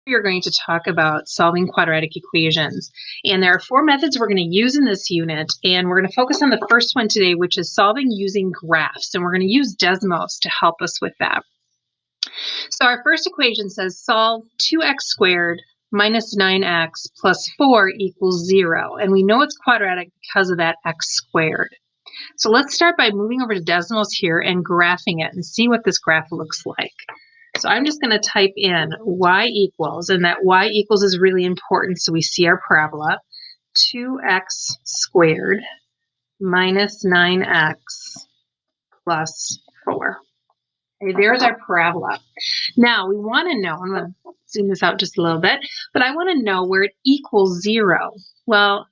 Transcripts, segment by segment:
We're going to talk about solving quadratic equations. And there are four methods we're going to use in this unit. And we're going to focus on the first one today, which is solving using graphs. And we're going to use Desmos to help us with that. So our first equation says solve 2x squared minus 9x plus 4 equals 0. And we know it's quadratic because of that x squared. So let's start by moving over to Desmos here and graphing it and see what this graph looks like. So I'm just going to type in y equals, and that y equals is really important so we see our parabola, 2x squared minus 9x plus 4. Okay, there's our parabola. Now we want to know, I'm going to zoom this out just a little bit, but I want to know where it equals 0. Well,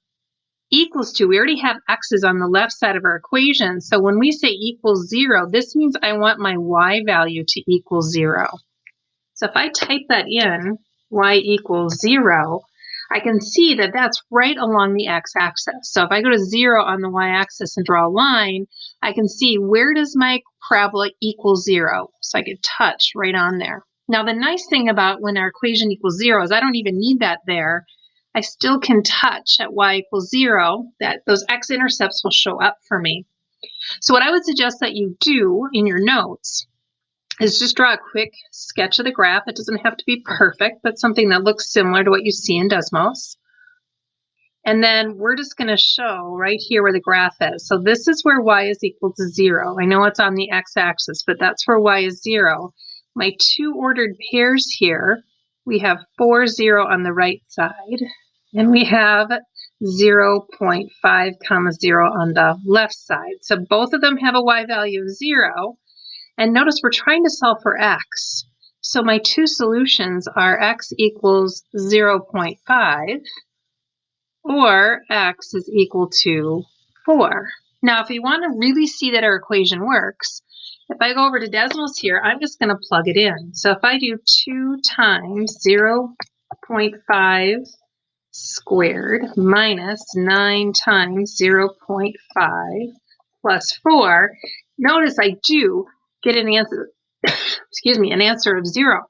equals to, we already have x's on the left side of our equation, so when we say equals 0, this means I want my y value to equal 0. So if I type that in, y equals 0, I can see that that's right along the x-axis. So if I go to 0 on the y-axis and draw a line, I can see where does my parabola equal 0. So I could touch right on there. Now the nice thing about when our equation equals 0 is I don't even need that there. I still can touch at y equals 0, that those x-intercepts will show up for me. So what I would suggest that you do in your notes is just draw a quick sketch of the graph. It doesn't have to be perfect, but something that looks similar to what you see in Desmos. And then we're just going to show right here where the graph is. So this is where y is equal to 0. I know it's on the x-axis, but that's where y is 0. My two ordered pairs here, we have 4, 0 on the right side, and we have 0.5, 0 on the left side. So both of them have a y value of 0. And notice we're trying to solve for x. So my two solutions are x equals 0.5 or x is equal to 4. Now, if we want to really see that our equation works, if I go over to Desmos here, I'm just going to plug it in. So if I do 2 times 0.5 squared minus 9 times 0.5 plus 4, notice I do get an answer, excuse me, an answer of 0.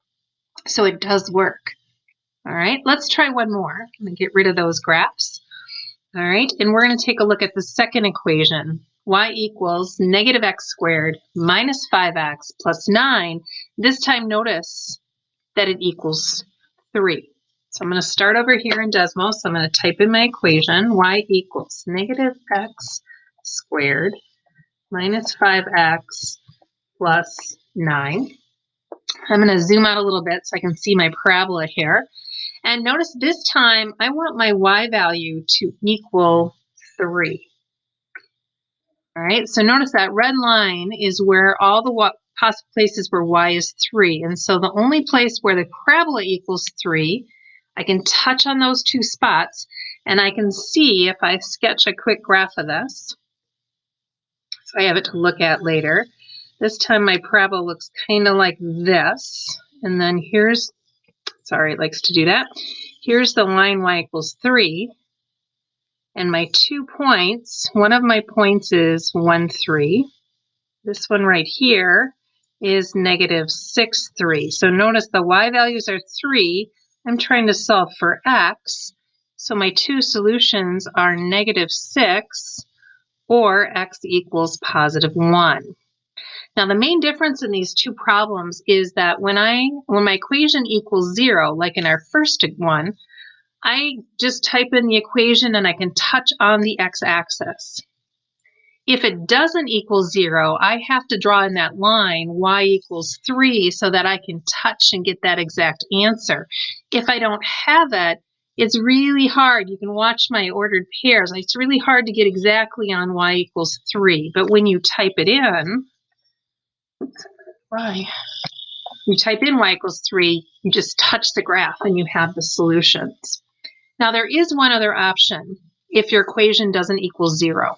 So it does work. All right, let's try one more. I'm going to get rid of those graphs. All right, and we're going to take a look at the second equation. Y equals negative x squared minus 5x plus 9. This time notice that it equals 3. So I'm going to start over here in Desmos. I'm going to type in my equation. Y equals negative x squared minus 5x plus 9. I'm going to zoom out a little bit so I can see my parabola here. And notice this time I want my y value to equal 3. All right, so notice that red line is where all the possible places where y is 3. And so the only place where the parabola equals 3, I can touch on those two spots, and I can see if I sketch a quick graph of this. So I have it to look at later. This time my parabola looks kind of like this. And then here's, sorry, it likes to do that. Here's the line y equals 3. And my 2 points, one of my points is 1, 3. This one right here is negative 6, 3. So notice the y values are 3. I'm trying to solve for x. So my two solutions are negative 6 or x equals positive 1. Now the main difference in these two problems is that when my equation equals 0, like in our first one, I just type in the equation and I can touch on the x-axis. If it doesn't equal 0, I have to draw in that line y equals 3 so that I can touch and get that exact answer. If I don't have it, it's really hard. You can watch my ordered pairs. It's really hard to get exactly on y equals 3. But when you type it in, you type in y equals 3, you just touch the graph and you have the solutions. Now there is one other option if your equation doesn't equal 0.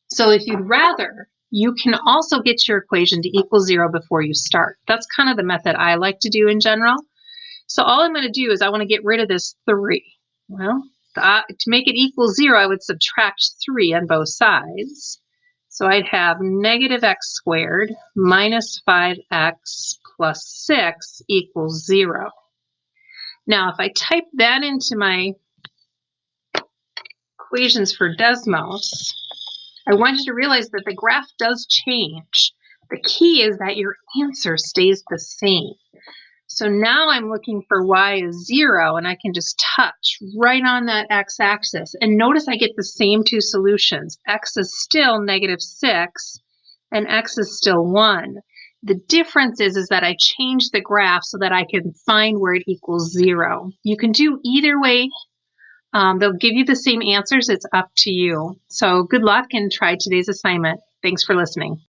So if you'd rather, you can also get your equation to equal 0 before you start. That's kind of the method I like to do in general. So all I'm going to do is I want to get rid of this 3. Well, to make it equal 0, I would subtract 3 on both sides. So I'd have negative x squared minus 5x plus 6 equals 0. Now, if I type that into my equations for Desmos, I want you to realize that the graph does change. The key is that your answer stays the same. So now I'm looking for y is 0, and I can just touch right on that x-axis. And notice I get the same two solutions. X is still -6, and x is still 1. The difference is that I change the graph so that I can find where it equals 0. You can do either way. They'll give you the same answers. It's up to you. So good luck and try today's assignment. Thanks for listening.